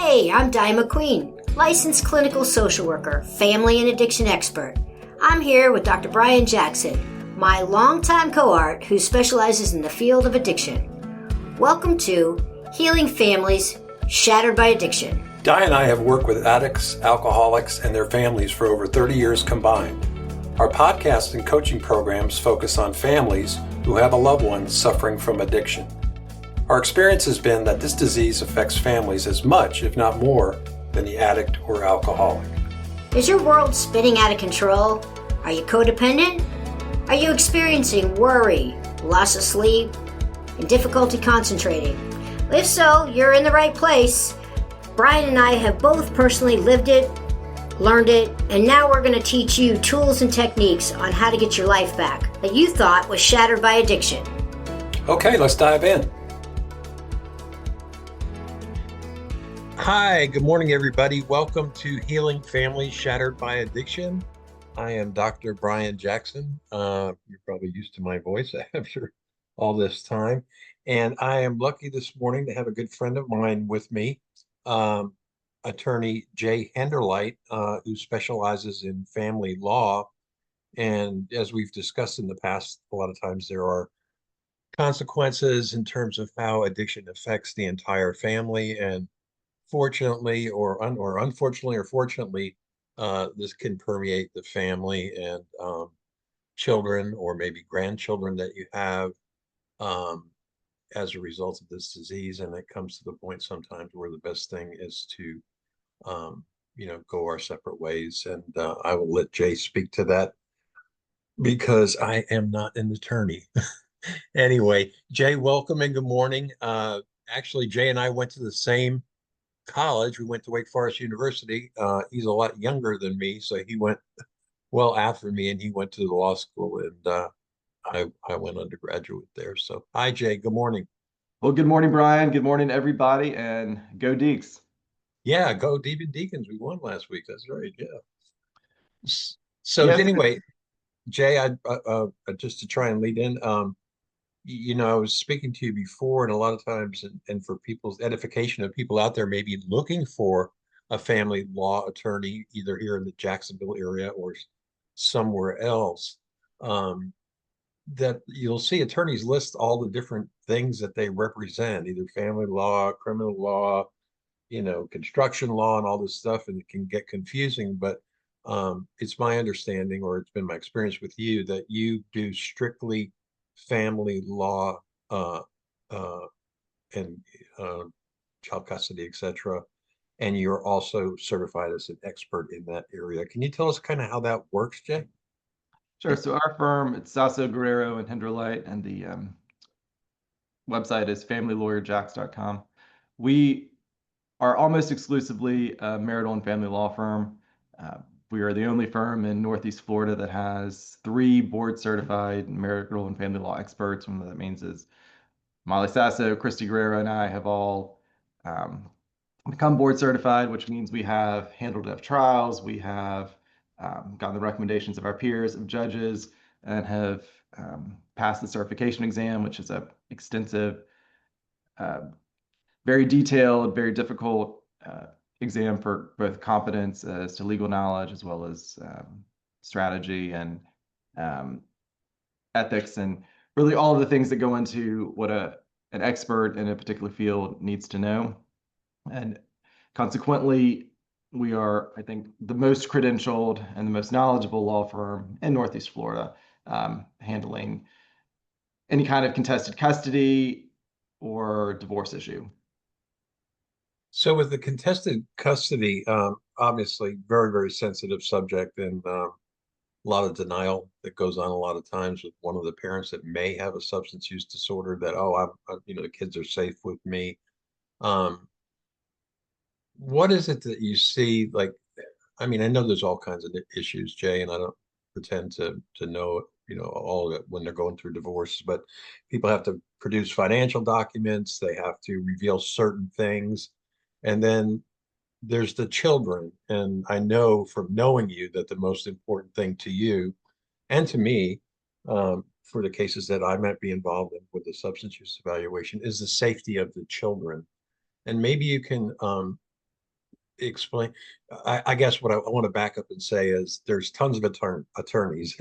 Hey, I'm Di McQueen, licensed clinical social worker, family and addiction expert. I'm here with Dr. Brian Jackson, my longtime cohort who specializes in the field of addiction. Welcome to Healing Families Shattered by Addiction. Di and I have worked with addicts, alcoholics, and their families for over 30 years combined. Our podcast and coaching programs focus on families who have a loved one suffering from addiction. Our experience has been that this disease affects families as much, if not more, than the addict or alcoholic. Is your world spinning out of control? Are you codependent? Are you experiencing worry, loss of sleep, and difficulty concentrating? If so, you're in the right place. Brian and I have both personally lived it, learned it, and now we're going to teach you tools and techniques on how to get your life back that you thought was shattered by addiction. Okay, let's dive in. Hi, good morning, everybody. Welcome to Healing Families Shattered by Addiction. I am Dr. Brian Jackson. You're probably used to my voice after all this time. And I am lucky this morning to have a good friend of mine with me, Attorney Jay Henderlite, who specializes in family law. And as we've discussed in the past, a lot of times there are consequences in terms of how addiction affects the entire family. And fortunately, or unfortunately, or fortunately, this can permeate the family and children or maybe grandchildren that you have as a result of this disease. And it comes to the point sometimes where the best thing is to, go our separate ways. And I will let Jay speak to that because I am not an attorney. Anyway, Jay, welcome and good morning. Actually, Jay and I went to the same college. We went to Wake Forest University. He's a lot younger than me, so he went well after me, and he went to the law school, and I went undergraduate there. So, hi, Jay. Good morning. Well, good morning, Brian. Good morning, everybody, and go Deeks. Yeah, go Demon Deacons. We won last week. That's right. Yeah. So Yes. anyway, Jay, I just to try and lead in, I was speaking to you before, and a lot of times, and for people's edification of people out there maybe looking for a family law attorney, either here in the Jacksonville area or somewhere else, that you'll see attorneys list all the different things that they represent, either family law, criminal law, construction law, and all this stuff, and it can get confusing. But it's my understanding, or it's been my experience with you, that you do strictly family law and child custody, etc. And you're also certified as an expert in that area. Can you tell us kind of how that works, Jay? Sure. So our firm, it's Sasso, Guerrero, and Henderlite, and the website is familylawyerjacks.com. We are almost exclusively a marital and family law firm. We are the only firm in Northeast Florida that has 3 board-certified marital and family law experts. And what that means is Molly Sasso, Christy Guerrero, and I have all become board-certified, which means we have handled enough trials, we have gotten the recommendations of our peers, of judges, and have passed the certification exam, which is a extensive, very detailed, very difficult exam for both competence as to legal knowledge, as well as strategy and ethics, and really all of the things that go into what an expert in a particular field needs to know. And consequently, we are, I think, the most credentialed and the most knowledgeable law firm in Northeast Florida, handling any kind of contested custody or divorce issue. So with the contested custody, obviously very, very sensitive subject, and a lot of denial that goes on a lot of times with one of the parents that may have a substance use disorder, that, the kids are safe with me. What is it that you see? Like, I mean, I know there's all kinds of issues, Jay, and I don't pretend to know, all of it when they're going through divorce, but people have to produce financial documents, they have to reveal certain things. And then there's the children. And I know from knowing you that the most important thing to you and to me, for the cases that I might be involved in with the substance use evaluation, is the safety of the children. And maybe you can explain? I guess what I want to back up and say is there's tons of attorneys,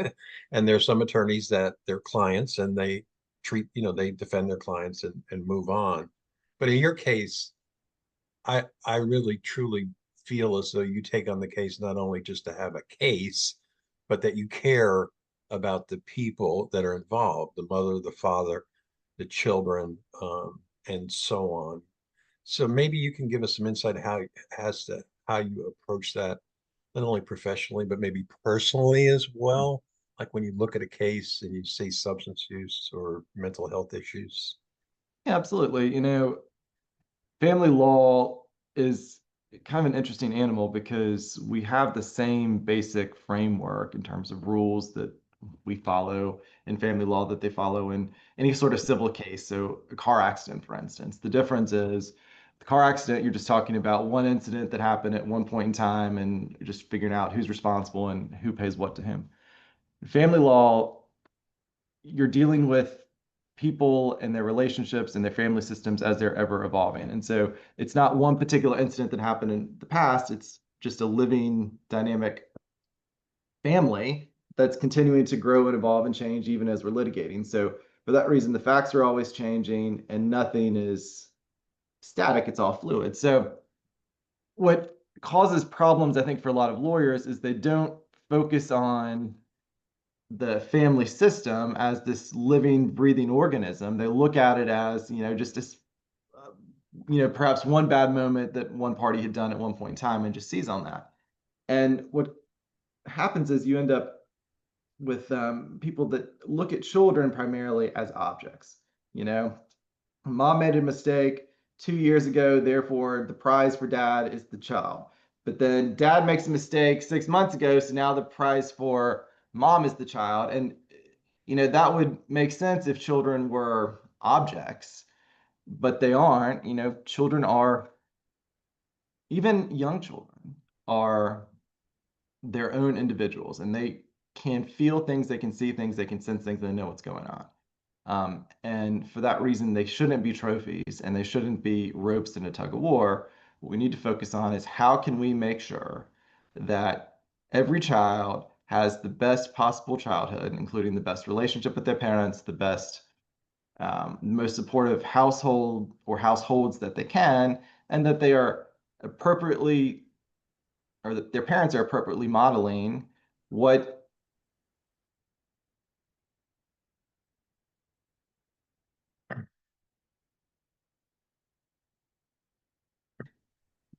and there's some attorneys that they're clients and they treat, they defend their clients and move on. But in your case, I really truly feel as though you take on the case not only just to have a case, but that you care about the people that are involved, the mother, the father, the children, and so on. So maybe you can give us some insight how you approach that, not only professionally, but maybe personally as well. Like when you look at a case and you see substance use or mental health issues. Yeah, absolutely. Family law is kind of an interesting animal because we have the same basic framework in terms of rules that we follow in family law that they follow in any sort of civil case. So a car accident, for instance, the difference is the car accident, you're just talking about one incident that happened at one point in time and you're just figuring out who's responsible and who pays what to whom. Family law, you're dealing with people and their relationships and their family systems as they're ever evolving. And so it's not one particular incident that happened in the past, it's just a living, dynamic family that's continuing to grow and evolve and change even as we're litigating. So for that reason, the facts are always changing and nothing is static, it's all fluid. So what causes problems, I think, for a lot of lawyers is they don't focus on the family system as this living, breathing organism. They look at it as, just this, perhaps one bad moment that one party had done at one point in time and just seize on that. And what happens is you end up with people that look at children primarily as objects. Mom made a mistake 2 years ago, therefore the prize for dad is the child. But then dad makes a mistake 6 months ago, so now the prize for mom is the child. And that would make sense if children were objects, but they aren't. Children are, even young children are their own individuals, and they can feel things, they can see things, they can sense things, they know what's going on. And for that reason, they shouldn't be trophies and they shouldn't be ropes in a tug of war. What we need to focus on is how can we make sure that every child has the best possible childhood, including the best relationship with their parents, the best, most supportive household or households that they can, and that they are appropriately, or that their parents are appropriately modeling what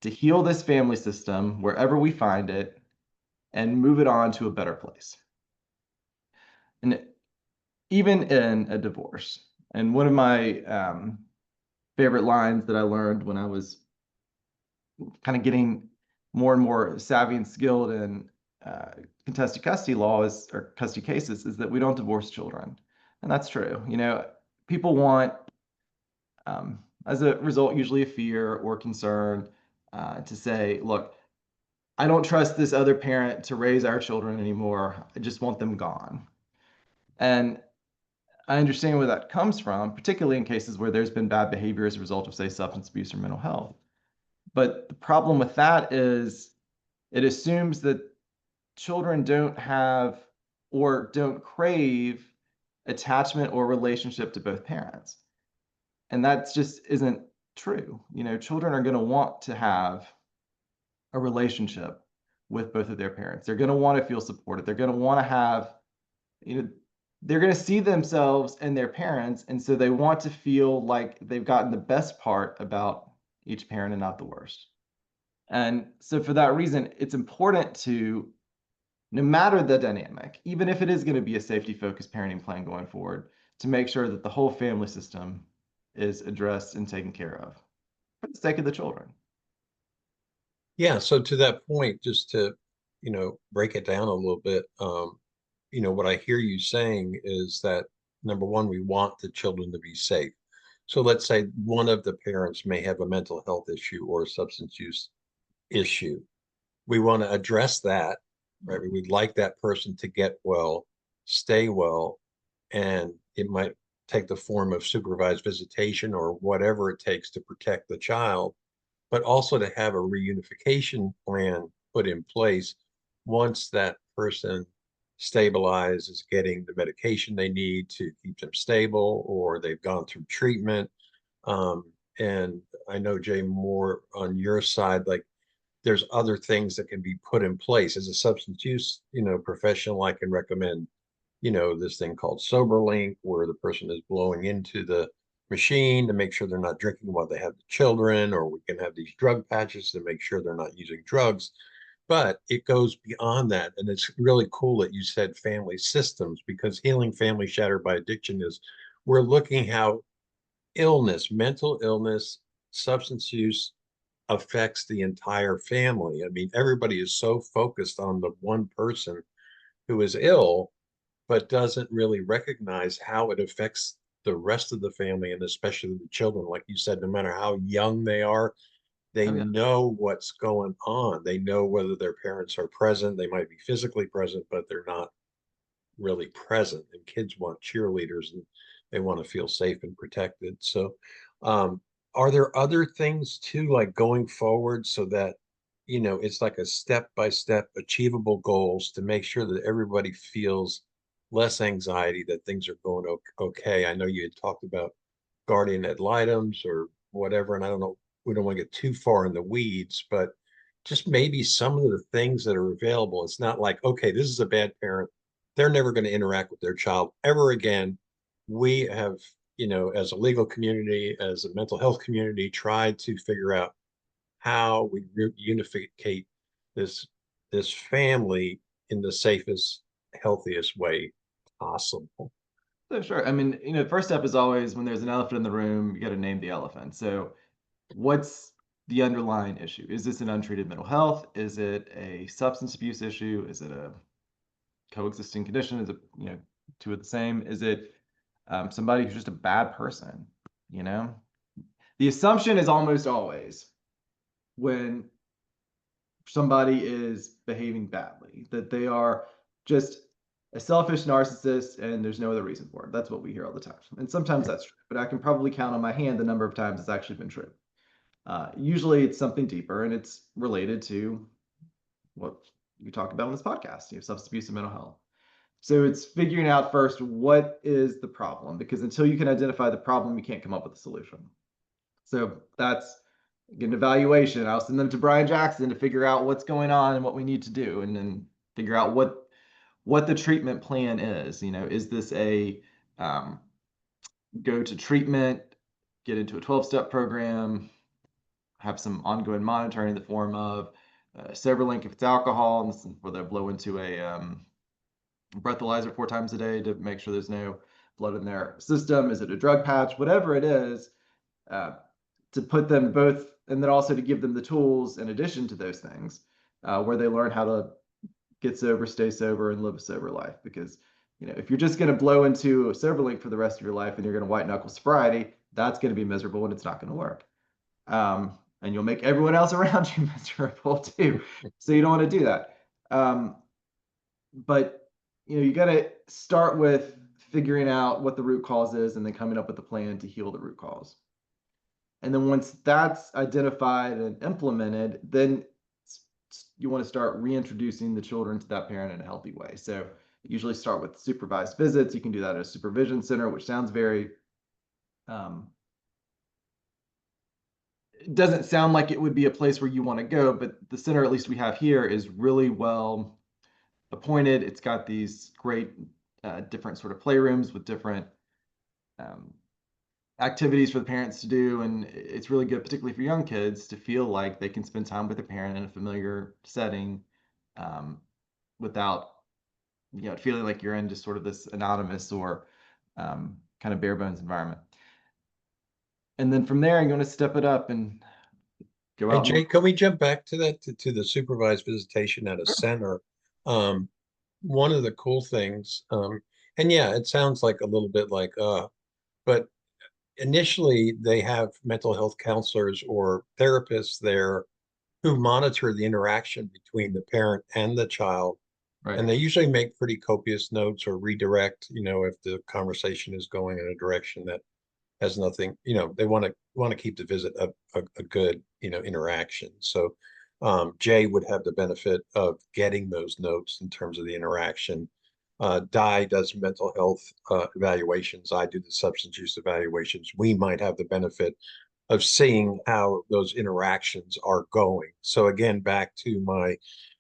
to heal this family system wherever we find it and move it on to a better place. And even in a divorce, and one of my favorite lines that I learned when I was kind of getting more and more savvy and skilled in contested custody laws or custody cases is that we don't divorce children. And that's true. People want, as a result, usually a fear or concern to say, look, I don't trust this other parent to raise our children anymore. I just want them gone. And I understand where that comes from, particularly in cases where there's been bad behavior as a result of, say, substance abuse or mental health. But the problem with that is it assumes that children don't have or don't crave attachment or relationship to both parents. And that just isn't true. Children are going to want to have a relationship with both of their parents. They're going to want to feel supported. They're going to want to have, they're going to see themselves and their parents. And so they want to feel like they've gotten the best part about each parent and not the worst. And so for that reason, it's important to, no matter the dynamic, even if it is going to be a safety-focused parenting plan going forward, to make sure that the whole family system is addressed and taken care of for the sake of the children. Yeah, so to that point, just to, break it down a little bit, what I hear you saying is that number one, we want the children to be safe. So let's say one of the parents may have a mental health issue or a substance use issue. We want to address that, right? We'd like that person to get well, stay well, and it might take the form of supervised visitation or whatever it takes to protect the child. but also to have a reunification plan put in place once that person stabilizes, getting the medication they need to keep them stable, or they've gone through treatment. Um, and I know, Jay, more on your side, like there's other things that can be put in place. As a substance use, professional, I can recommend, this thing called SoberLink, where the person is blowing into the machine to make sure they're not drinking while they have the children, or we can have these drug patches to make sure they're not using drugs. But it goes beyond that. And it's really cool that you said family systems, because healing families shattered by addiction is we're looking how illness, mental illness, substance use affects the entire family. I mean, everybody is so focused on the one person who is ill, but doesn't really recognize how it affects the rest of the family, and especially the children. Like you said, no matter how young they are, they Oh yeah. know what's going on. They know whether their parents are present. They might be physically present, but they're not really present. And kids want cheerleaders, and they want to feel safe and protected. So, are there other things too, like going forward, so that it's like a step by step achievable goals to make sure that everybody feels less anxiety, that things are going okay? I know you had talked about guardian ad litems or whatever, and I don't know, we don't want to get too far in the weeds, but just maybe some of the things that are available. It's not like, okay, this is a bad parent, they're never going to interact with their child ever again. We have, as a legal community, as a mental health community, tried to figure out how we unificate this family in the safest, healthiest way possible. So sure. I mean, the first step is always when there's an elephant in the room, you got to name the elephant. So what's the underlying issue? Is this an untreated mental health? Is it a substance abuse issue? Is it a coexisting condition? Is it, two of the same? Is it somebody who's just a bad person? You know, the assumption is almost always when somebody is behaving badly that they are just a selfish narcissist and there's no other reason for it. That's what we hear all the time. And sometimes that's true, but I can probably count on my hand the number of times it's actually been true. Usually it's something deeper, and it's related to what you talk about on this podcast, substance abuse and mental health. So it's figuring out first, what is the problem? Because until you can identify the problem, you can't come up with a solution. So that's an evaluation. I'll send them to Brian Jackson to figure out what's going on and what we need to do, and then figure out what the treatment plan is. Is this a go to treatment, get into a 12-step program, have some ongoing monitoring in the form of SoberLink if it's alcohol, and where they blow into a breathalyzer 4 times a day to make sure there's no blood in their system. Is it a drug patch? Whatever it is, to put them both, and then also to give them the tools in addition to those things, where they learn how to get sober, stay sober, and live a sober life. Because if you're just going to blow into a SoberLink for the rest of your life and you're going to white knuckle sobriety, that's going to be miserable and it's not going to work. And you'll make everyone else around you miserable too. So you don't want to do that. But you got to start with figuring out what the root cause is, and then coming up with a plan to heal the root cause. And then once that's identified and implemented, then you want to start reintroducing the children to that parent in a healthy way. So usually start with supervised visits. You can do that at a supervision center, which sounds very it doesn't sound like it would be a place where you want to go, but the center, at least we have here, is really well appointed. It's got these great different sort of playrooms with different activities for the parents to do, and it's really good, particularly for young kids, to feel like they can spend time with a parent in a familiar setting, without feeling like you're in just sort of this anonymous or kind of bare bones environment. And then from there, I'm going to step it up and go out. And Jay, can we jump back to that, to the supervised visitation at a center? One of the cool things, and yeah, it sounds like a little bit like, but initially they have mental health counselors or therapists there who monitor the interaction between the parent and the child. Right. And they usually make pretty copious notes or redirect, if the conversation is going in a direction that has nothing, they want to keep the visit a good interaction. So Jay would have the benefit of getting those notes in terms of the interaction. Di does mental health evaluations. I do the substance use evaluations. We might have the benefit of seeing how those interactions are going. So again, back to my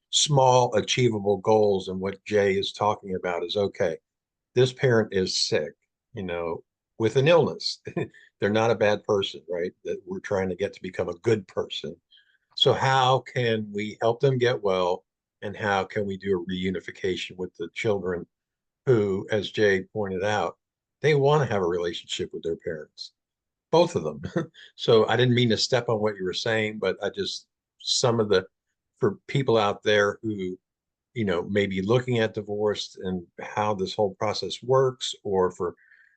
small achievable goals, and what Jay is talking about is, okay, this parent is sick, with an illness. They're not a bad person, right? That we're trying to get to become a good person. So how can we help them get well? And how can we do a reunification with the children who, as Jay pointed out, they want to have a relationship with their parents, both of them. So I didn't mean to step on what you were saying, but some of the, for people out there who, maybe looking at divorce and how this whole process works, or for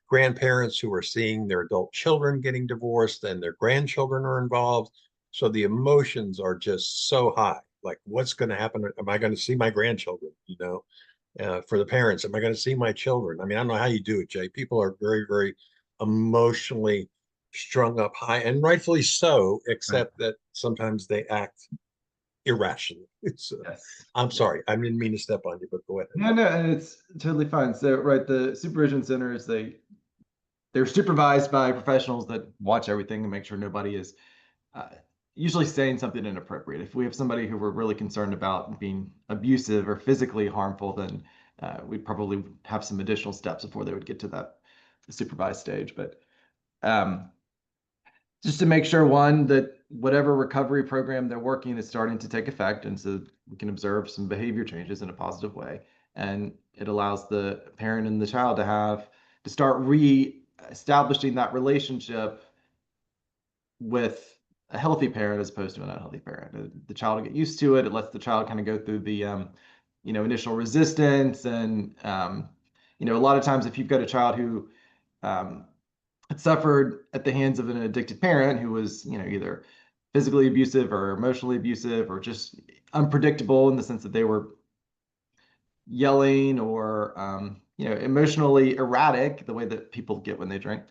grandparents who are seeing their adult children getting divorced and their grandchildren are involved. So the emotions are just so high. Like, what's going to happen? Am I going to see my grandchildren? For the parents, am I going to see my children? I mean, I don't know how you do it, Jay. People are very, very emotionally strung up high, and rightfully so, Right. except that sometimes they act irrationally. So, Yes. I'm sorry, I didn't mean to step on you, but go ahead. No, and it's totally fine. So, right, the supervision centers, they're supervised by professionals that watch everything and make sure nobody is uh, usually saying something inappropriate. If we have somebody who we're really concerned about being abusive or physically harmful, then we'd probably have some additional steps before they would get to that supervised stage. But um, just to make sure, one, that whatever recovery program they're working is starting to take effect, and so we can observe some behavior changes in a positive way. And it allows the parent and the child to start re-establishing that relationship with a healthy parent as opposed to an unhealthy parent. The child will get used to it. It lets the child kind of go through the initial resistance, and a lot of times if you've got a child who um, suffered at the hands of an addicted parent who was, either physically abusive or emotionally abusive or just unpredictable in the sense that they were yelling or, emotionally erratic, the way that people get when they drink.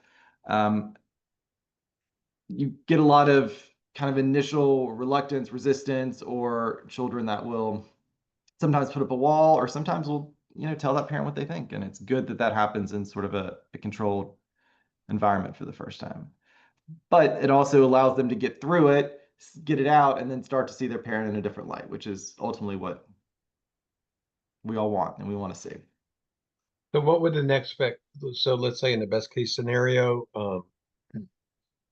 You get a lot of kind of initial reluctance, resistance, or children that will sometimes put up a wall, or sometimes will, tell that parent what they think. And it's good that that happens in sort of a controlled environment for the first time. But it also allows them to get through it, get it out, and then start to see their parent in a different light, which is ultimately what we all want and we want to see. So what would the next spec? So let's say in the best case scenario,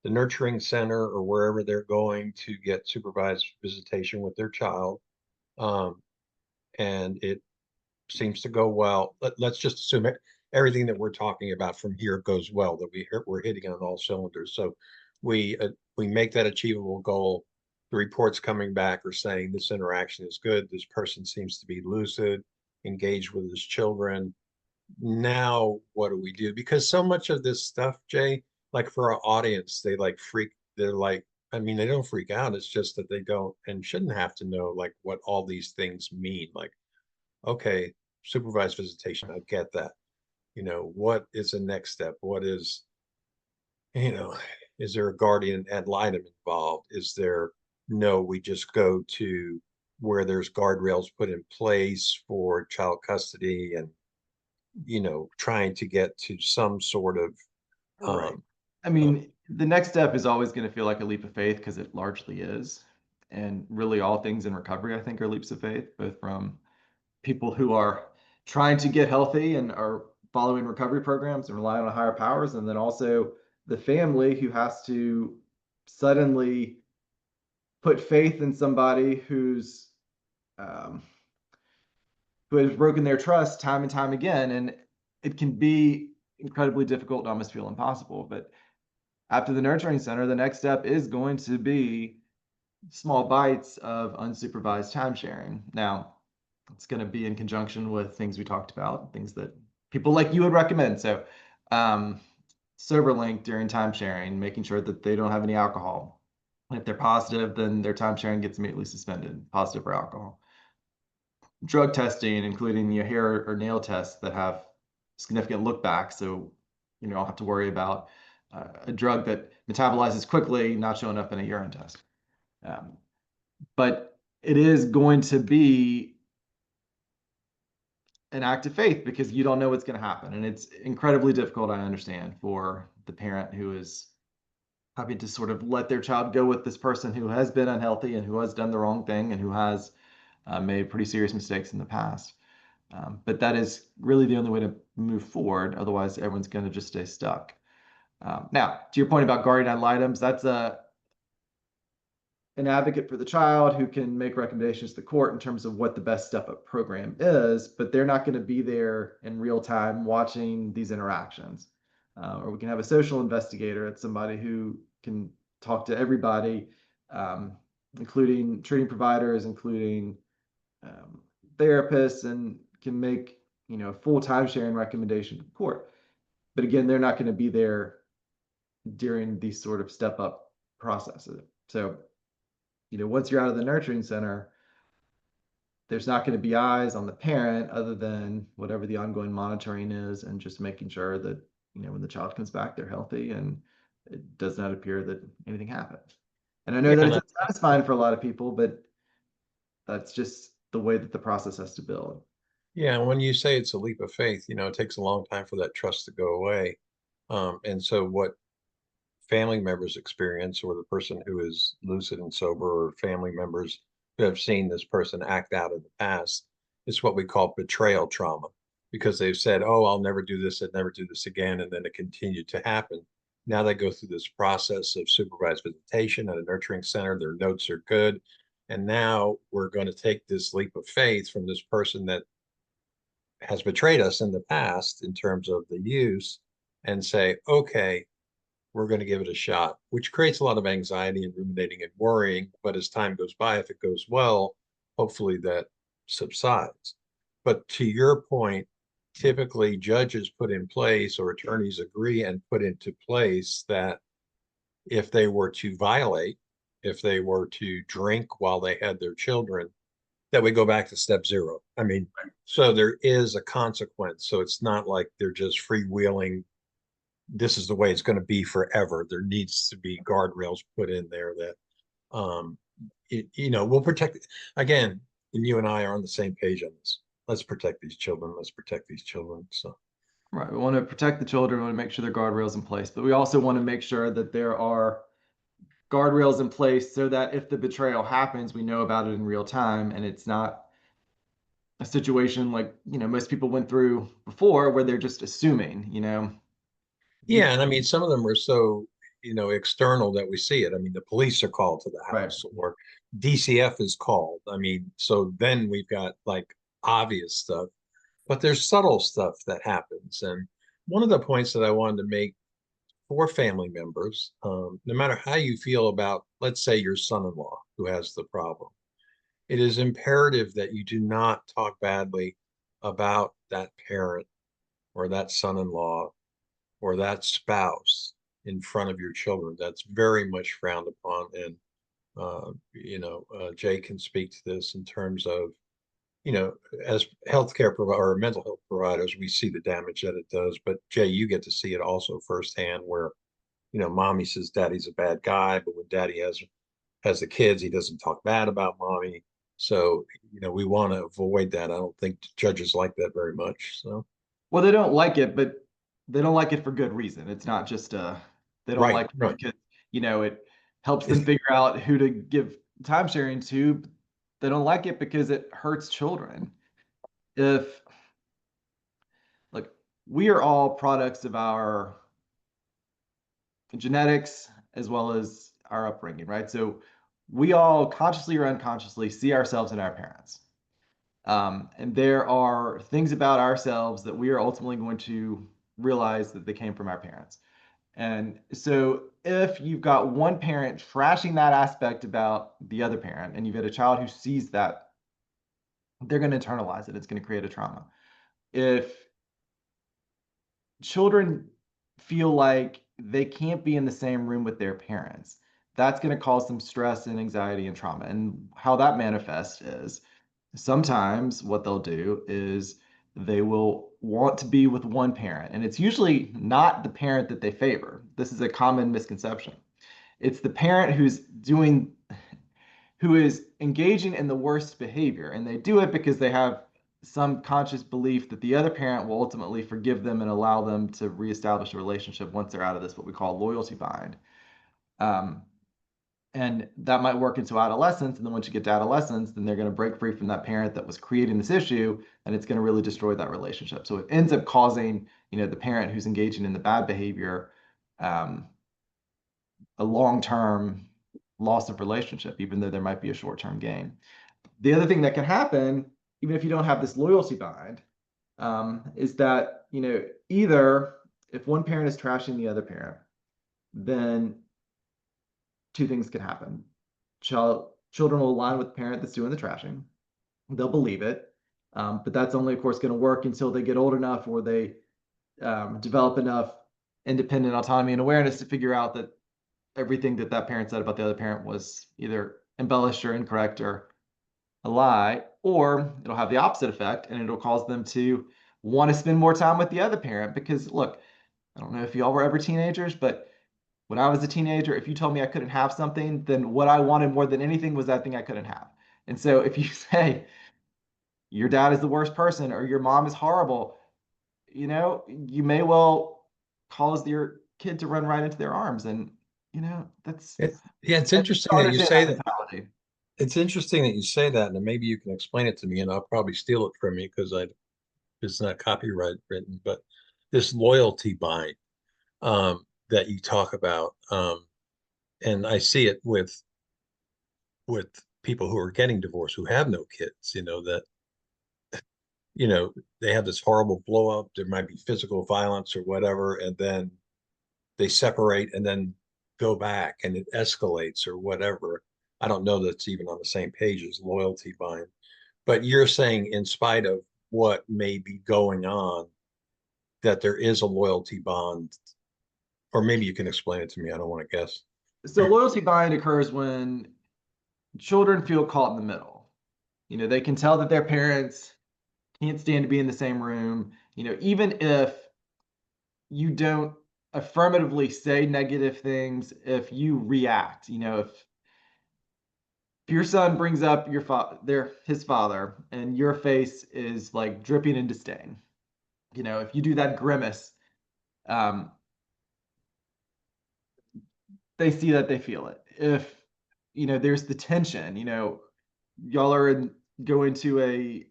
the nurturing center or wherever they're going to get supervised visitation with their child, and it seems to go well. Let's just assume everything that we're talking about from here goes well, that we're hitting on all cylinders. So we make that achievable goal. The reports coming back are saying this interaction is good. This person seems to be lucid, engaged with his children. Now, what do we do? Because so much of this stuff, Jay, like for our audience, they're like, I mean, they don't freak out. It's just that they don't and shouldn't have to know like what all these things mean. Like, okay, supervised visitation, I get that. What is the next step? What is, you know, is there a guardian ad litem involved? Is there, no, we just go to where there's guardrails put in place for child custody and, trying to get to some sort of, Right. I mean, the next step is always going to feel like a leap of faith because it largely is. And really, all things in recovery, I think, are leaps of faith, both from people who are trying to get healthy and are following recovery programs and relying on higher powers, and then also the family who has to suddenly put faith in somebody um, who has broken their trust time and time again. And it can be incredibly difficult and almost feel impossible. But after the nurturing center, the next step is going to be small bites of unsupervised time sharing. Now, it's going to be in conjunction with things we talked about, things that people like you would recommend. So, sober link during time sharing, making sure that they don't have any alcohol. If they're positive, then their time sharing gets immediately suspended, positive for alcohol. Drug testing, including your hair or nail tests that have significant look back. So, I'll have to worry about a drug that metabolizes quickly not showing up in a urine test. But it is going to be an act of faith because you don't know what's going to happen. And it's incredibly difficult, I understand, for the parent who is having to sort of let their child go with this person who has been unhealthy and who has done the wrong thing and who has made pretty serious mistakes in the past. But that is really the only way to move forward. Otherwise, everyone's going to just stay stuck. Now, to your point about guardian ad litem, that's an advocate for the child who can make recommendations to the court in terms of what the best step-up program is, but they're not going to be there in real time watching these interactions. Or we can have a social investigator. It's somebody who can talk to everybody, including treating providers, including therapists, and can make full time sharing recommendation to the court. But again, they're not going to be there during these sort of step-up processes. So once you're out of the nurturing center, there's not going to be eyes on the parent other than whatever the ongoing monitoring is, and just making sure that, when the child comes back, they're healthy and it does not appear that anything happened. And I know that it's satisfying for a lot of people, but that's just the way that the process has to build. Yeah, and when you say it's a leap of faith, it takes a long time for that trust to go away. And so what family members experience, or the person who is lucid and sober, or family members who have seen this person act out in the past, is what we call betrayal trauma, because they've said, oh, I'll never do this, I'd never do this again, and then it continued to happen. Now they go through this process of supervised visitation at a nurturing center. Their notes are good. And now we're going to take this leap of faith from this person that has betrayed us in the past in terms of the use, and say, okay, we're going to give it a shot, which creates a lot of anxiety and ruminating and worrying. But as time goes by, if it goes well, hopefully that subsides. But to your point, typically judges put in place, or attorneys agree and put into place, that if they were to violate, if they were to drink while they had their children, that we go back to step zero. I mean, so there is a consequence. So it's not like they're just freewheeling, this is the way it's going to be forever. There needs to be guardrails put in there that, we'll protect. Again, and you and I are on the same page on this. Let's protect these children. Let's protect these children. So, right. We want to protect the children. We want to make sure there are guardrails in place, but we also want to make sure that there are guardrails in place so that if the betrayal happens, we know about it in real time, and it's not a situation like most people went through before, where they're just assuming. Yeah, and I mean, some of them are so external that we see it. I mean, the police are called to the house, right, or DCF is called. I mean, so then we've got like obvious stuff, but there's subtle stuff that happens. And one of the points that I wanted to make for family members, no matter how you feel about, let's say, your son-in-law who has the problem, it is imperative that you do not talk badly about that parent or that son-in-law or that spouse in front of your children. That's very much frowned upon. And, Jay can speak to this in terms of, as healthcare provider or mental health providers, we see the damage that it does. But Jay, you get to see it also firsthand, where, mommy says daddy's a bad guy, but when daddy has the kids, he doesn't talk bad about mommy. So, we want to avoid that. I don't think judges like that very much. So, well, they don't like it, but they don't like it for good reason. It's not just they don't like it because it helps them figure out who to give time sharing to. They don't like it because it hurts children. We are all products of our genetics as well as our upbringing, right? So we all, consciously or unconsciously, see ourselves in our parents. And there are things about ourselves that we are ultimately going to realize that they came from our parents. And so if you've got one parent trashing that aspect about the other parent, and you've got a child who sees that, they're going to internalize it. It's going to create a trauma. If children feel like they can't be in the same room with their parents, that's going to cause some stress and anxiety and trauma. And how that manifests is, sometimes what they'll do is they will want to be with one parent, and it's usually not the parent that they favor. This is a common misconception. It's the parent who's doing who is engaging in the worst behavior. And they do it because they have some conscious belief that the other parent will ultimately forgive them and allow them to reestablish a relationship once they're out of this, what we call loyalty bind. And that might work into adolescence. And then once you get to adolescence, then they're going to break free from that parent that was creating this issue, and it's going to really destroy that relationship. So it ends up causing, the parent who's engaging in the bad behavior, a long-term loss of relationship, even though there might be a short-term gain. The other thing that can happen, even if you don't have this loyalty bind, is that, either if one parent is trashing the other parent, then two things can happen. Children will align with the parent that's doing the trashing. They'll believe it. But that's only, of course, going to work until they get old enough or they develop enough independent autonomy and awareness to figure out that everything that parent said about the other parent was either embellished or incorrect or a lie, or it'll have the opposite effect and it'll cause them to want to spend more time with the other parent. Because look, I don't know if y'all were ever teenagers, but when I was a teenager, if you told me I couldn't have something, then what I wanted more than anything was that thing I couldn't have. And so if you say your dad is the worst person or your mom is horrible, you may well cause your kid to run right into their arms. And, that's It's interesting that you say that. mentality. It's interesting that you say that, and maybe you can explain it to me, and I'll probably steal it from you because it's not copyright written. But this loyalty bind that you talk about, and I see it with people who are getting divorced who have no kids. That they have this horrible blow up. There might be physical violence or whatever, and then they separate and then go back, and it escalates or whatever. I don't know that's even on the same page as loyalty bind, but you're saying in spite of what may be going on, that there is a loyalty bond, or maybe you can explain it to me. I don't want to guess. So loyalty bind occurs when children feel caught in the middle. They can tell that their parents can't stand to be in the same room. Even if you don't affirmatively say negative things, if you react, if your son brings up his father and your face is like dripping in disdain, if you do that grimace, they see that, they feel it. If there's the tension, y'all are going to a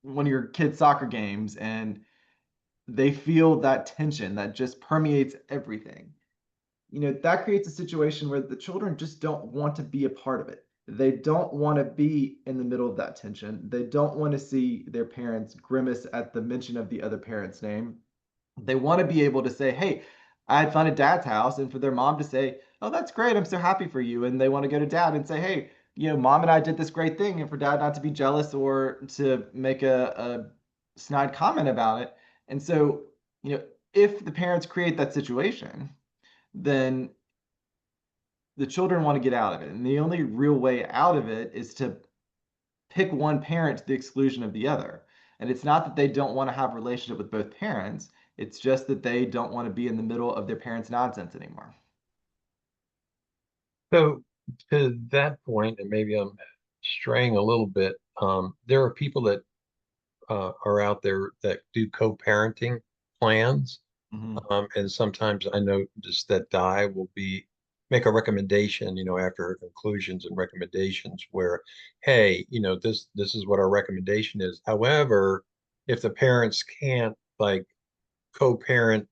one of your kids' soccer games and they feel that tension that just permeates everything. That creates a situation where the children just don't want to be a part of it. They don't want to be in the middle of that tension. They don't want to see their parents grimace at the mention of the other parent's name. They want to be able to say, hey, I had fun at dad's house, and for their mom to say, oh, that's great, I'm so happy for you. And they want to go to dad and say, hey, mom and I did this great thing, and for dad not to be jealous or to make a snide comment about it. And so, if the parents create that situation, then the children want to get out of it. And the only real way out of it is to pick one parent to the exclusion of the other. And it's not that they don't want to have a relationship with both parents. It's just that they don't want to be in the middle of their parents' nonsense anymore. So to that point, and maybe I'm straying a little bit, there are people that are out there that do co-parenting plans. And sometimes I know just that Di will make a recommendation, after her conclusions and recommendations where, hey, this is what our recommendation is. However, if the parents can't like co-parent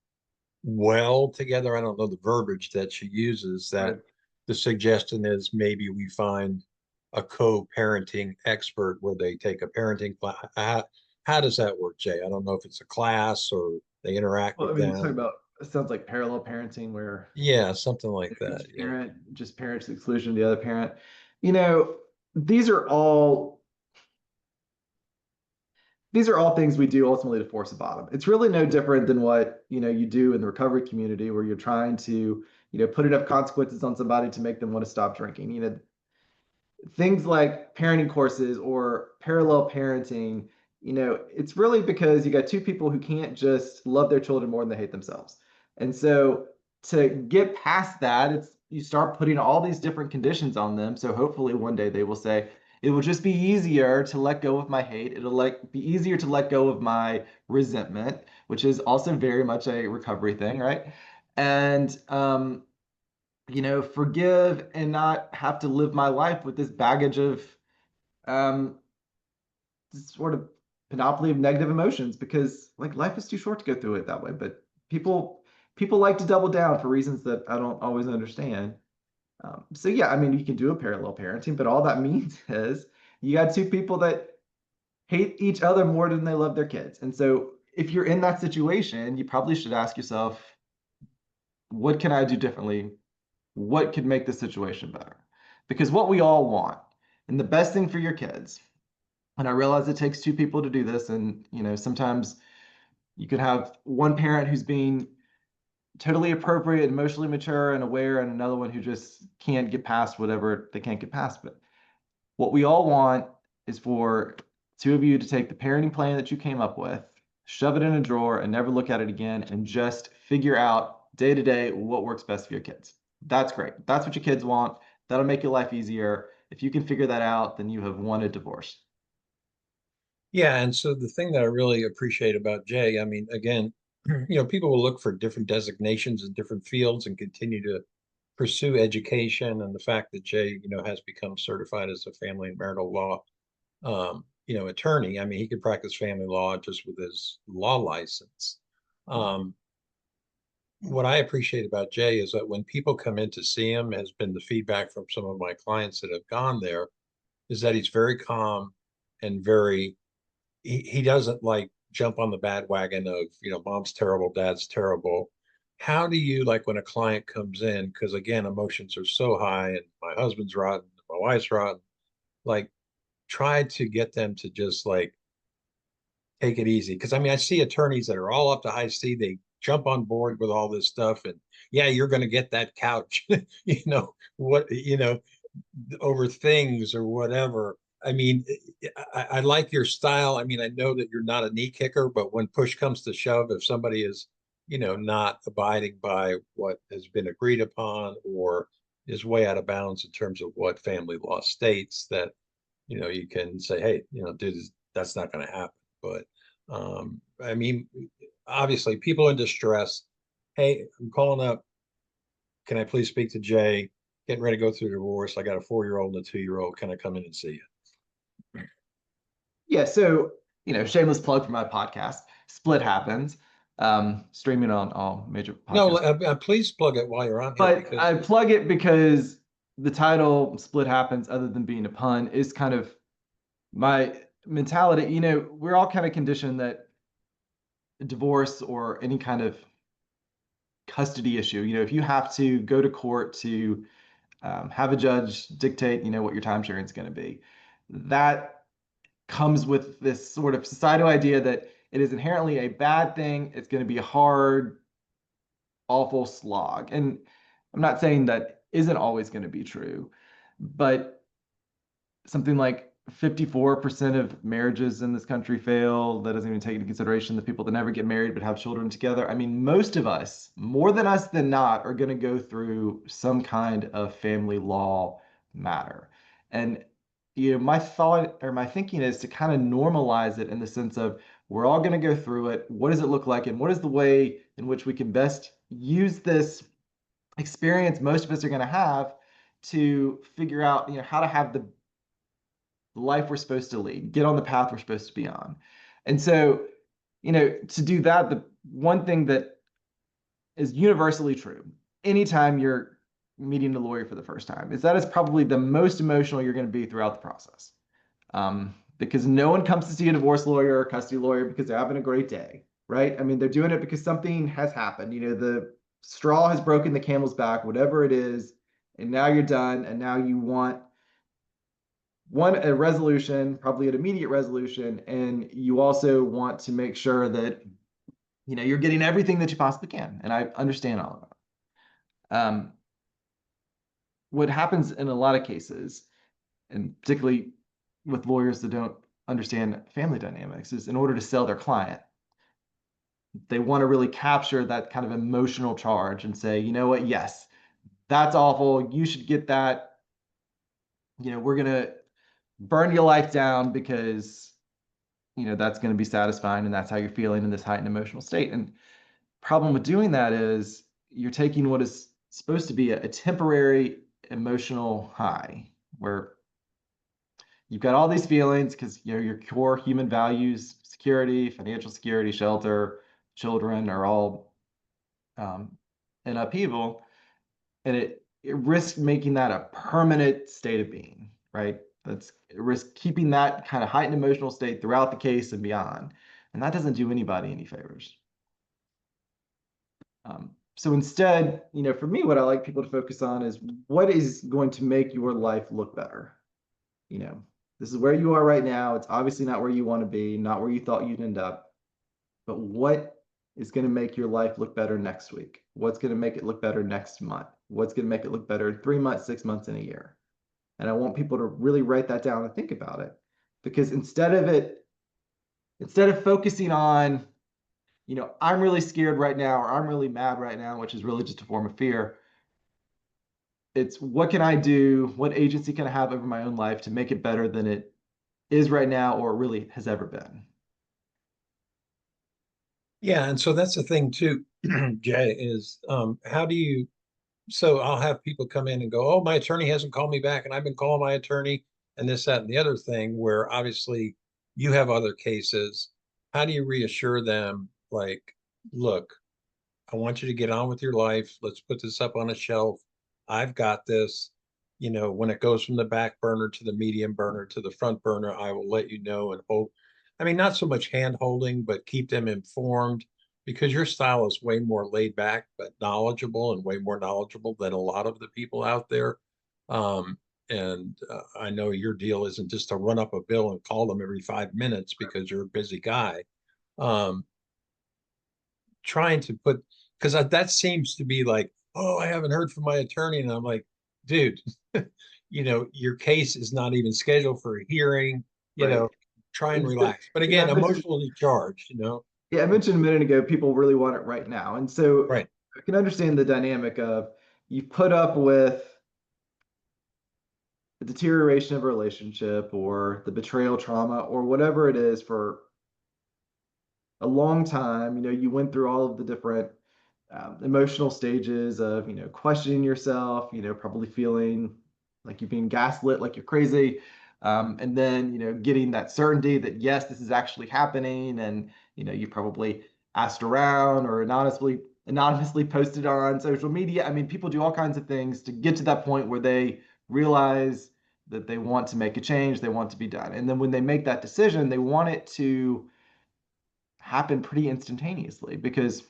well together, I don't know the verbiage that she uses, that Right. the suggestion is maybe we find a co-parenting expert where they take a parenting class. How does that work, Jay? I don't know if it's a class or they interact Well, I with mean, you're talking them. about, it sounds like parallel parenting where Yeah, something like that. each Yeah. parent just parents to the exclusion of the other parent. These are all things we do ultimately to force a bottom. It's really no different than what you do in the recovery community where you're trying to put enough consequences on somebody to make them want to stop drinking. Things like parenting courses or parallel parenting, it's really because you got two people who can't just love their children more than they hate themselves. And so to get past that, it's you start putting all these different conditions on them. So hopefully one day they will say, it will just be easier to let go of my hate. It'll be easier to let go of my resentment, which is also very much a recovery thing, right? And forgive and not have to live my life with this baggage of um, this sort of panoply of negative emotions, because like life is too short to go through it that way. But people like to double down for reasons that I don't always understand. So yeah, I mean, you can do a parallel parenting, but all that means is you got two people that hate each other more than they love their kids. And so if you're in that situation, you probably should ask yourself, what can I do differently? What could make the situation better? Because what we all want, and the best thing for your kids, and I realize it takes two people to do this, and sometimes you could have one parent who's being totally appropriate, emotionally mature and aware, and another one who just can't get past whatever they can't get past. But what we all want is for two of you to take the parenting plan that you came up with, shove it in a drawer, and never look at it again, and just figure out day to day what works best for your kids. That's great. That's what your kids want. That'll make your life easier. If you can figure that out, then you have won a divorce. Yeah, and so the thing that I really appreciate about Jay, I mean, again, people will look for different designations in different fields and continue to pursue education. And the fact that Jay, has become certified as a family and marital law, attorney. I mean, he could practice family law just with his law license. Um, what I appreciate about Jay is that when people come in to see him, has been the feedback from some of my clients that have gone there, is that he's very calm and very he doesn't like jump on the bandwagon of, mom's terrible, dad's terrible. How do you like when a client comes in? Because again, emotions are so high and my husband's rotten, my wife's rotten, like try to get them to just like take it easy. Because I mean, I see attorneys that are all up to high C, they jump on board with all this stuff and yeah, you're going to get that couch, what, over things or whatever. I mean, I like your style. I mean, I know that you're not a knee kicker, but when push comes to shove, if somebody is, not abiding by what has been agreed upon or is way out of bounds in terms of what family law states, that, you can say, hey, dude, that's not going to happen. But I mean, obviously, people in distress. Hey, I'm calling up. Can I please speak to Jay? Getting ready to go through a divorce. I got a 4-year-old and a 2-year-old. Can I come in and see you? Yeah, so shameless plug for my podcast, Split Happens, streaming on all major No, podcasts. please plug it while you're on here. But I plug it because the title Split Happens, other than being a pun, is kind of my mentality. We're all kind of conditioned that divorce or any kind of custody issue, if you have to go to court to have a judge dictate, what your time sharing is going to be, that comes with this sort of societal idea that it is inherently a bad thing. It's going to be a hard, awful slog. And I'm not saying that isn't always going to be true, but something like 54% of marriages in this country fail. That doesn't even take into consideration the people that never get married but have children together. I mean, most of us, more than us than not, are going to go through some kind of family law matter. And my thought or my thinking is to kind of normalize it in the sense of we're all going to go through it. What does it look like? And what is the way in which we can best use this experience most of us are going to have to figure out, how to have the life we're supposed to lead, get on the path we're supposed to be on. And so, to do that, the one thing that is universally true anytime you're meeting a lawyer for the first time is that it's probably the most emotional you're going to be throughout the process. Because no one comes to see a divorce lawyer or custody lawyer because they're having a great day, right? I mean, they're doing it because something has happened. The straw has broken the camel's back, whatever it is, and now you're done, and now you want a resolution, probably an immediate resolution, and you also want to make sure that you're getting everything that you possibly can. And I understand all of that. What happens in a lot of cases, and particularly with lawyers that don't understand family dynamics, is in order to sell their client, they want to really capture that kind of emotional charge and say, you know what, yes, that's awful. You should get that. We're going to burn your life down because, that's going to be satisfying and that's how you're feeling in this heightened emotional state. And problem with doing that is you're taking what is supposed to be a temporary emotional high where you've got all these feelings because your core human values, security, financial security, shelter, children are all in upheaval, and it risks making that a permanent state of being, right? It risks keeping that kind of heightened emotional state throughout the case and beyond, and that doesn't do anybody any favors. So instead, for me, what I like people to focus on is what is going to make your life look better. This is where you are right now. It's obviously not where you want to be, not where you thought you'd end up. But what is going to make your life look better next week? What's going to make it look better next month? What's going to make it look better 3 months, 6 months, and a year? And I want people to really write that down and think about it. Because instead of focusing on, I'm really scared right now, or I'm really mad right now, which is really just a form of fear. It's what can I do? What agency can I have over my own life to make it better than it is right now or really has ever been? Yeah, and so that's the thing too, Jay, is how do you, so I'll have people come in and go, oh, my attorney hasn't called me back, and I've been calling my attorney, and this, that, and the other thing, where obviously you have other cases. How do you reassure them, like, look, I want you to get on with your life. Let's put this up on a shelf. I've got this. When it goes from the back burner to the medium burner to the front burner, I will let you know and hold. I mean, not so much hand holding, but keep them informed because your style is way more laid back, but knowledgeable and way more knowledgeable than a lot of the people out there. And I know your deal isn't just to run up a bill and call them every 5 minutes because you're a busy guy. Um, Trying to put, because that seems to be like, oh, I haven't heard from my attorney, and I'm like, dude, your case is not even scheduled for a hearing. Right. Try and And so, relax. But again, I mentioned, emotionally charged. yeah, I mentioned a minute ago, people really want it right now. And so Right. I can understand the dynamic of you put up with the deterioration of a relationship or the betrayal trauma or whatever it is for a long time. You went through all of the different emotional stages of, questioning yourself, probably feeling like you're being gaslit, like you're crazy. And then, getting that certainty that, yes, this is actually happening. And, you probably asked around or anonymously posted on social media. I mean, people do all kinds of things to get to that point where they realize that they want to make a change, they want to be done. And then when they make that decision, they want it to happen pretty instantaneously because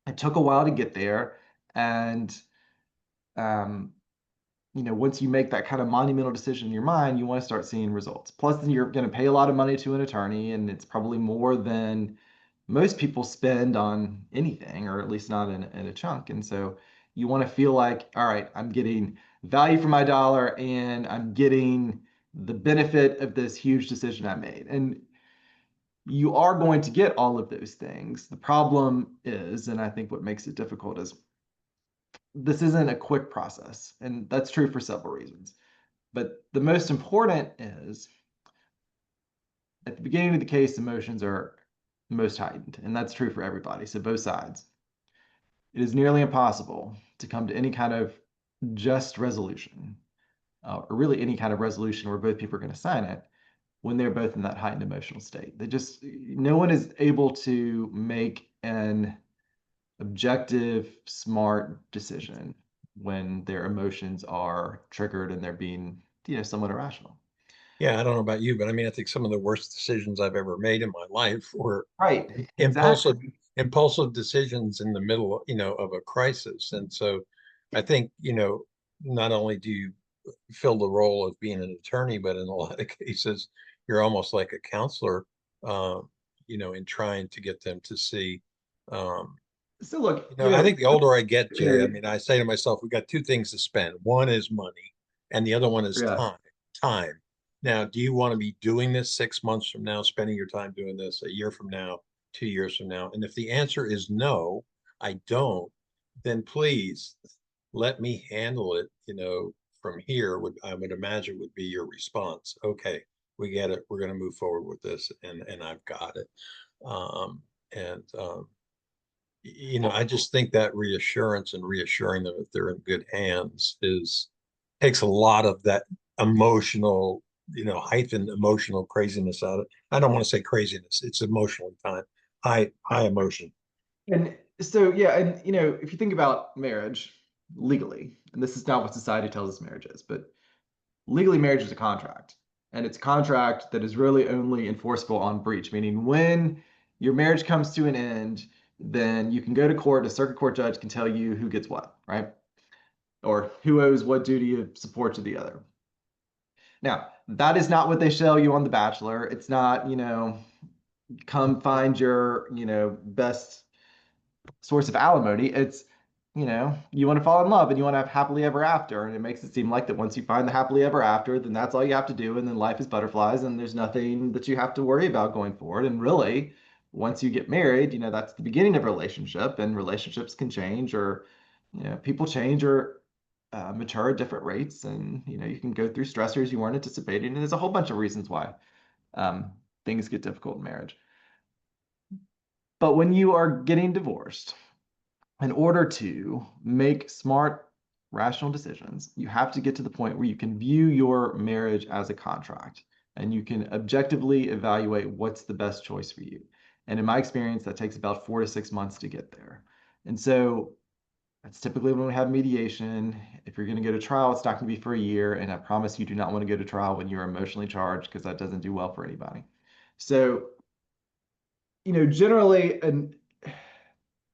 it took a while to get there. And, um, once you make that kind of monumental decision in your mind, you want to start seeing results. Plus, then you're going to pay a lot of money to an attorney, and it's probably more than most people spend on anything, or at least not in a chunk. And so you want to feel like, all right, I'm getting value for my dollar and I'm getting the benefit of this huge decision I made. And you are going to get all of those things. The problem is, and I think what makes it difficult is this isn't a quick process. And that's true for several reasons. But the most important is at the beginning of the case, emotions are most heightened. And that's true for everybody. So both sides. It is nearly impossible to come to any kind of just resolution, or really any kind of resolution where both people are going to sign it when they're both in that heightened emotional state. No one is able to make an objective, smart decision when their emotions are triggered and they're being, somewhat irrational. Yeah, I don't know about you, but I mean, I think some of the worst decisions I've ever made in my life were Right, impulsive exactly. impulsive decisions in the middle, of a crisis. And so I think, not only do you fill the role of being an attorney, but in a lot of cases, you're almost like a counselor, in trying to get them to see. Um, So look, I think the older I get, Jay, I yeah, mean, I say to myself, we got two things to spend. One is money, and the other one is yeah. time. Time. Now, do you want to be doing this 6 months from now, spending your time doing this a year from now, 2 years from now? And if the answer is no, I don't, then please let me handle it, from here, I would imagine would be your response. Okay, we get it. We're going to move forward with this, and I've got it. And I just think that reassurance and reassuring them that they're in good hands takes a lot of that emotional, heightened emotional craziness out of it. I don't want to say craziness; it's emotionally high emotion. And so, yeah, and if you think about marriage legally, and this is not what society tells us marriage is, but legally, marriage is a contract, and it's a contract that is really only enforceable on breach, meaning when your marriage comes to an end, then you can go to court. A circuit court judge can tell you who gets what, right? Or who owes what duty of support to the other. Now, that is not what they show you on The Bachelor. It's not, come find your, best source of alimony. It's, you want to fall in love and you want to have happily ever after. And it makes it seem like that once you find the happily ever after, then that's all you have to do. And then life is butterflies and there's nothing that you have to worry about going forward. And really, once you get married, that's the beginning of a relationship, and relationships can change, or, people change or mature at different rates. And, you can go through stressors you weren't anticipating. And there's a whole bunch of reasons why things get difficult in marriage. But when you are getting divorced, in order to make smart, rational decisions, you have to get to the point where you can view your marriage as a contract and you can objectively evaluate what's the best choice for you. And in my experience, that takes about 4 to 6 months to get there. And so that's typically when we have mediation. If you're going to go to trial, it's not going to be for a year. And I promise you do not want to go to trial when you're emotionally charged, because that doesn't do well for anybody. So, generally, and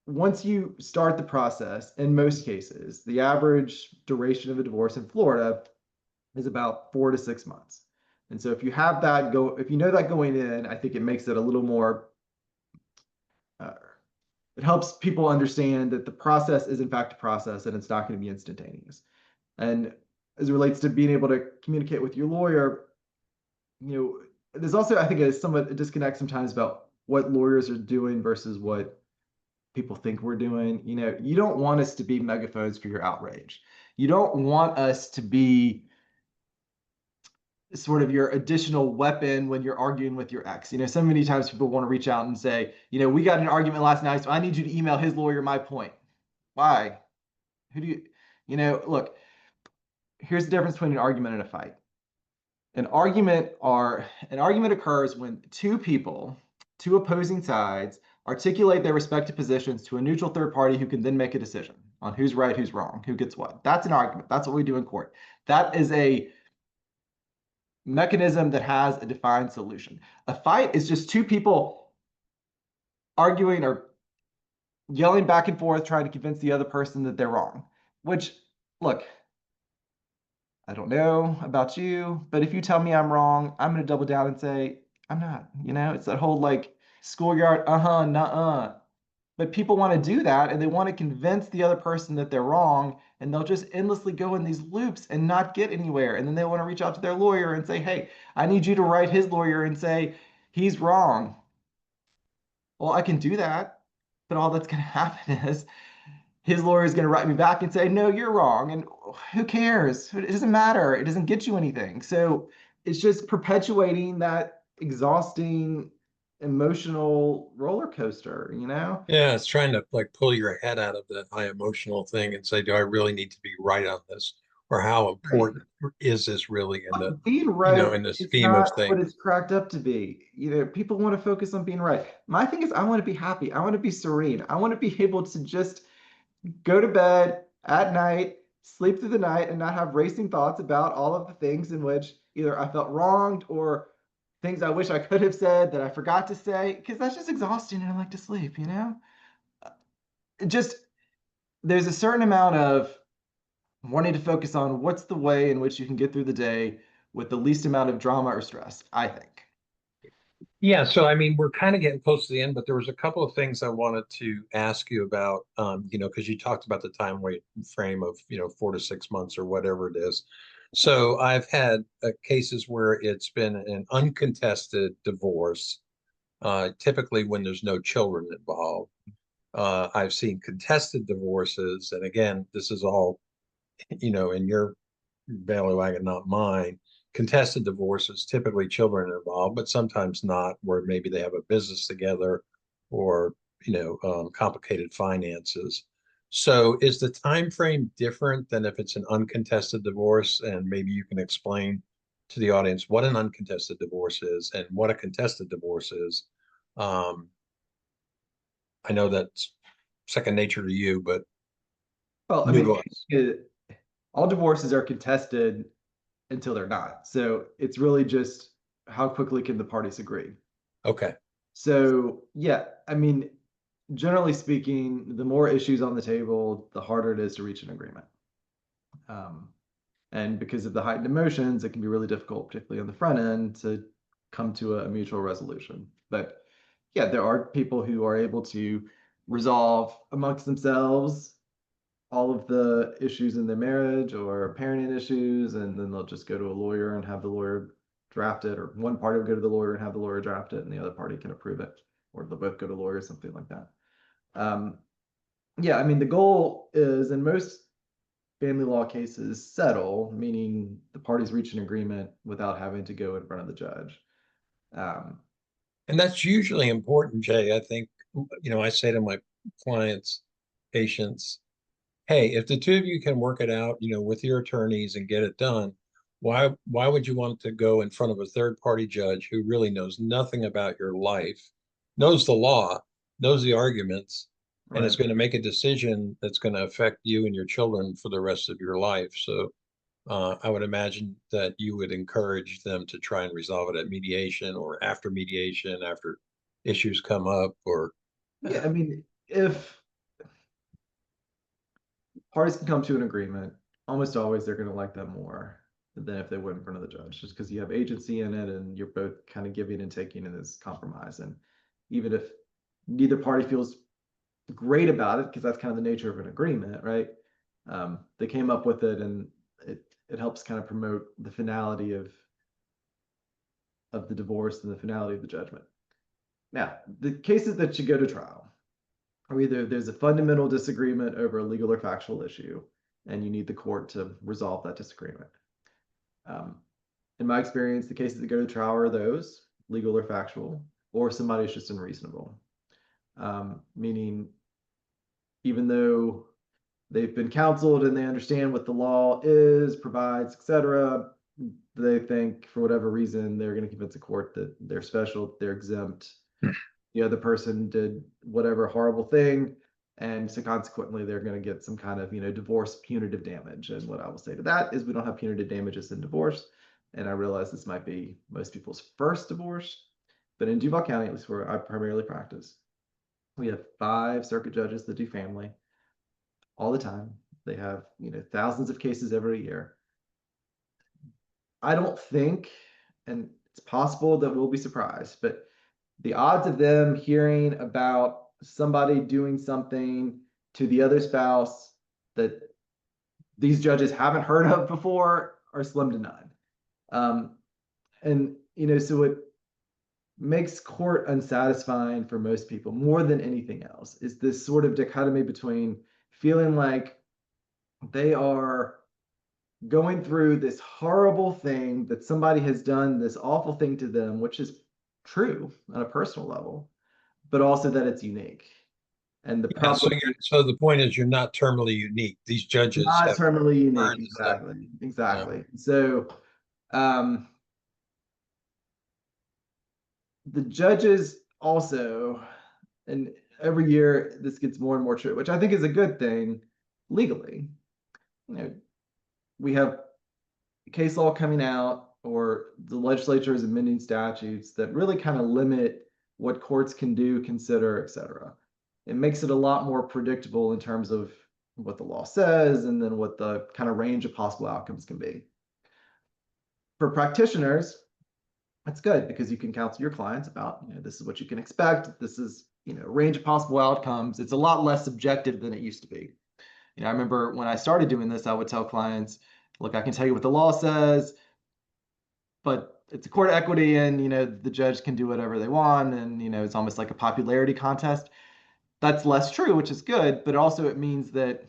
once you start the process, in most cases, the average duration of a divorce in Florida is about 4 to 6 months. And so if you have that if you know that going in, I think it makes it a little more, it helps people understand that the process is in fact a process and it's not going to be instantaneous. And as it relates to being able to communicate with your lawyer, there's also, I think, somewhat a disconnect sometimes about what lawyers are doing versus what people think we're doing. You don't want us to be megaphones for your outrage. You don't want us to be sort of your additional weapon when you're arguing with your ex. So many times people want to reach out and say, we got in an argument last night, so I need you to email his lawyer my point. Why? Who do look, here's the difference between an argument and a fight. An argument occurs when two opposing sides articulate their respective positions to a neutral third party who can then make a decision on who's right, who's wrong, who gets what. That's an argument. That's what we do in court. That is a mechanism that has a defined solution. A fight is just two people arguing or yelling back and forth, trying to convince the other person that they're wrong. Which, look, I don't know about you, but if you tell me I'm wrong, I'm going to double down and say, I'm not. It's that whole schoolyard, nuh-uh. But people want to do that, and they want to convince the other person that they're wrong, and they'll just endlessly go in these loops and not get anywhere. And then they want to reach out to their lawyer and say, hey, I need you to write his lawyer and say he's wrong. Well, I can do that, but all that's going to happen is his lawyer is going to write me back and say, no, you're wrong. And who cares? It doesn't matter. It doesn't get you anything. So it's just perpetuating that exhausting emotional roller coaster, Yeah, it's trying to pull your head out of that high emotional thing and say, do I really need to be right on this? Or how important is this really in the being right in the is scheme of not what things? it's cracked up to be. People want to focus on being right. My thing is, I want to be happy. I want to be serene. I want to be able to just go to bed at night, sleep through the night, and not have racing thoughts about all of the things in which either I felt wronged or things I wish I could have said that I forgot to say, because that's just exhausting and I like to sleep, there's a certain amount of wanting to focus on what's the way in which you can get through the day with the least amount of drama or stress, I think. Yeah, so I mean, we're kind of getting close to the end, but there was a couple of things I wanted to ask you about, because you talked about the time frame of, 4 to 6 months or whatever it is. So I've had cases where it's been an uncontested divorce, typically when there's no children involved. I've seen contested divorces, and again, this is all in your bailiwick, not mine, contested divorces, typically children are involved, but sometimes not, where maybe they have a business together or, complicated finances. So is the time frame different than if it's an uncontested divorce? And maybe you can explain to the audience what an uncontested divorce is and what a contested divorce is. Um, I know that's second nature to you, but Well, I new mean, to us. all divorces are contested until they're not. So it's really just how quickly can the parties agree. Okay. So yeah, I mean, generally speaking, the more issues on the table, the harder it is to reach an agreement. Um, and because of the heightened emotions, it can be really difficult, particularly on the front end, to come to a mutual resolution. But yeah, there are people who are able to resolve amongst themselves all of the issues in their marriage or parenting issues, and then they'll just go to a lawyer and have the lawyer draft it, or one party will go to the lawyer and have the lawyer draft it, and the other party can approve it, or they'll both go to lawyers, something like that. Um, yeah, I mean, the goal is in most family law cases settle, meaning the parties reach an agreement without having to go in front of the judge. Um, And that's usually important, Jay. I think, I say to my clients, patients, hey, if the two of you can work it out, with your attorneys and get it done, why would you want to go in front of a third party judge who really knows nothing about your life, knows the law, knows the arguments, and is right. going to make a decision that's going to affect you and your children for the rest of your life? So I would imagine that you would encourage them to try and resolve it at mediation or after mediation, after issues come up, or Yeah, I mean, if parties can come to an agreement, almost always they're going to like that more than if they went in front of the judge, just because you have agency in it and you're both kind of giving and taking in this compromise. And even if neither party feels great about it, because that's kind of the nature of an agreement, right? They came up with it, and it helps kind of promote the finality of the divorce and the finality of the judgment. Now, the cases that should go to trial are either there's a fundamental disagreement over a legal or factual issue, and you need the court to resolve that disagreement. Um, in my experience, the cases that go to trial are those legal or factual, or somebody's just unreasonable. Meaning, even though they've been counseled and they understand what the law is, provides, etc., they think for whatever reason they're going to convince the court that they're special, they're exempt. The other person did whatever horrible thing, and so consequently they're going to get some kind of divorce punitive damage. And what I will say to that is we don't have punitive damages in divorce. And I realize this might be most people's first divorce, but in Duval County, at least where I primarily practice, we have 5 circuit judges that do family all the time. They have thousands of cases every year. I don't think, and it's possible that we'll be surprised, but the odds of them hearing about somebody doing something to the other spouse that these judges haven't heard of before are slim to none. And so it makes court unsatisfying for most people more than anything else is this sort of dichotomy between feeling like they are going through this horrible thing, that somebody has done this awful thing to them, which is true on a personal level, but also that it's unique. And the yeah. So problem so the point is you're not terminally unique. These is judges not have terminally unique. earned stuff. Exactly. Yeah. Exactly. So um, the judges also, and every year this gets more and more true, which I think is a good thing legally. We have case law coming out, or the legislature is amending statutes that really kind of limit what courts can do, consider, etc. It makes it a lot more predictable in terms of what the law says and then what the kind of range of possible outcomes can be. For practitioners, that's good because you can counsel your clients about, this is what you can expect. This is, a range of possible outcomes. It's a lot less subjective than it used to be. I remember when I started doing this, I would tell clients, look, I can tell you what the law says, but it's a court of equity, and the judge can do whatever they want, and it's almost like a popularity contest. That's less true, which is good, but also it means that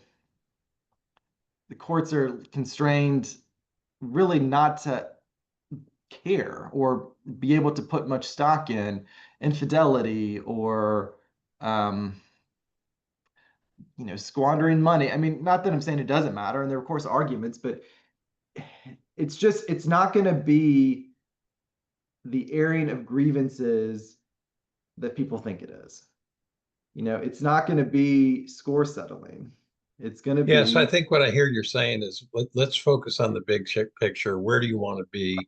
the courts are constrained really not to care or be able to put much stock in infidelity or squandering money. I mean, not that I'm saying it doesn't matter, and there are of course arguments, but it's not going to be the airing of grievances that people think it is. It's not going to be score settling. It's going to be. Yes, I think what I hear you're saying is let's focus on the big picture. Where do you want to be?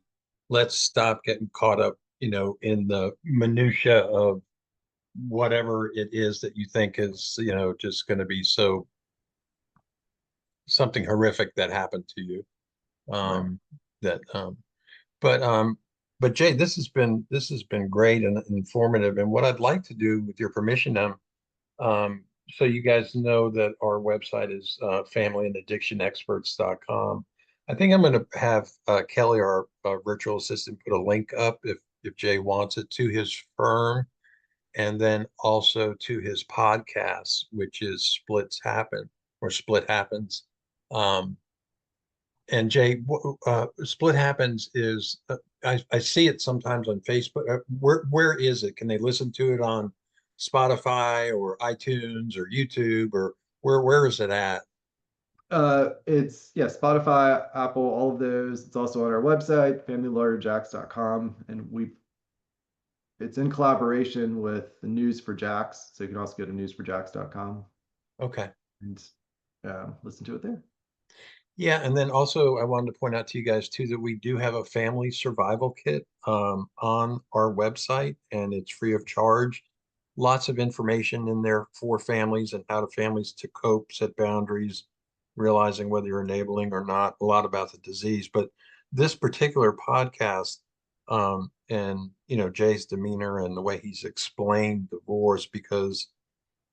Let's stop getting caught up, in the minutia of whatever it is that you think is, just going to be something horrific that happened to you. Right. That but Jay, this has been great and informative. And what I'd like to do, with your permission, so you guys know that our website is familyandaddictionexperts.com. I think I'm going to have Kelly, our virtual assistant, put a link up if Jay wants it, to his firm, and then also to his podcast, which is Split Happens. And Jay, Split Happens is, I see it sometimes on Facebook. Where is it? Can they listen to it on Spotify or iTunes or YouTube, or where is it at? It's Spotify, Apple, all of those. It's also on our website, familylawyerjax.com, and it's in collaboration with the News for Jax, so you can also go to newsforjax.com. Okay. And listen to it there. Yeah, and then also I wanted to point out to you guys too that we do have a family survival kit on our website, and it's free of charge. Lots of information in there for families and how families to cope, set boundaries, realizing whether you're enabling or not, a lot about the disease. But this particular podcast, and Jay's demeanor and the way he's explained divorce,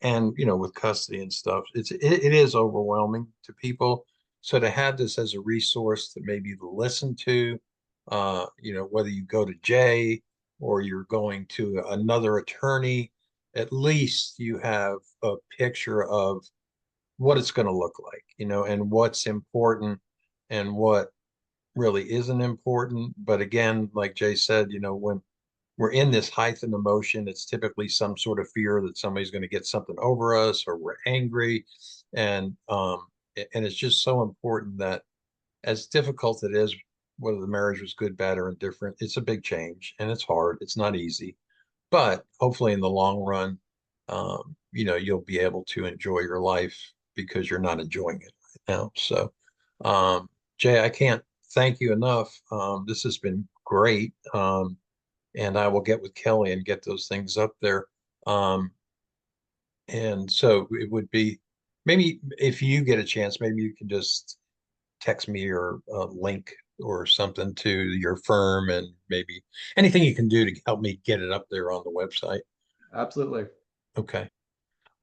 and with custody and stuff, it is overwhelming to people. So to have this as a resource that maybe to listen to, whether you go to Jay or you're going to another attorney, at least you have a picture of what it's going to look like, and what's important and what really isn't important. But again, like Jay said, when we're in this heightened emotion, it's typically some sort of fear that somebody's going to get something over us, or we're angry. And it's just so important that, as difficult it is, whether the marriage was good, bad, or indifferent, it's a big change and it's hard. It's not easy, but hopefully in the long run, you'll be able to enjoy your life because you're not enjoying it right now. So, Jay, I can't thank you enough. This has been great. And I will get with Kelly and get those things up there. And so it would be, maybe if you get a chance, maybe you can just text me your link or something to your firm, and maybe anything you can do to help me get it up there on the website. Absolutely. Okay.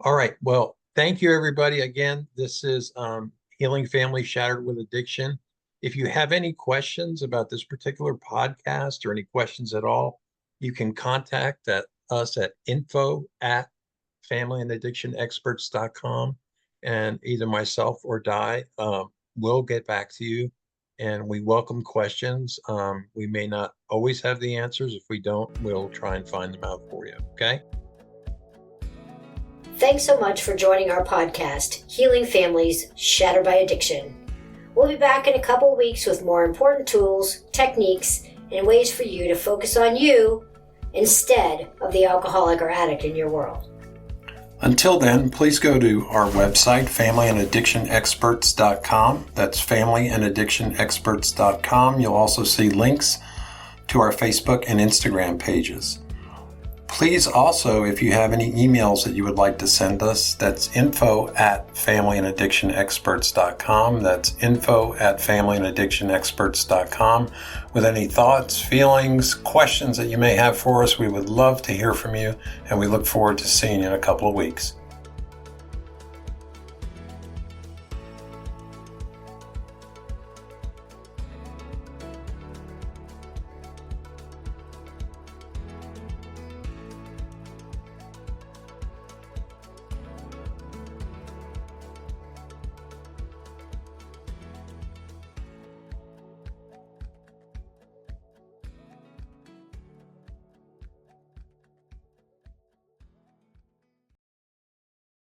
All right. Well, thank you, everybody. Again, this is Healing Families Shattered with Addiction. If you have any questions about this particular podcast or any questions at all, you can contact us at info@familyandaddictionexperts.com, and either myself or Di will get back to you. And we welcome questions. We may not always have the answers. If we don't, we'll try and find them out for you. Okay? Thanks so much for joining our podcast, Healing Families Shattered by Addiction. We'll be back in a couple of weeks with more important tools, techniques, and ways for you to focus on you instead of the alcoholic or addict in your world. Until then, please go to our website, familyandaddictionexperts.com. That's familyandaddictionexperts.com. You'll also see links to our Facebook and Instagram pages. Please also, if you have any emails that you would like to send us, that's info@familyandaddictionexperts.com. That's info@familyandaddictionexperts.com. With any thoughts, feelings, questions that you may have for us, we would love to hear from you, and we look forward to seeing you in a couple of weeks.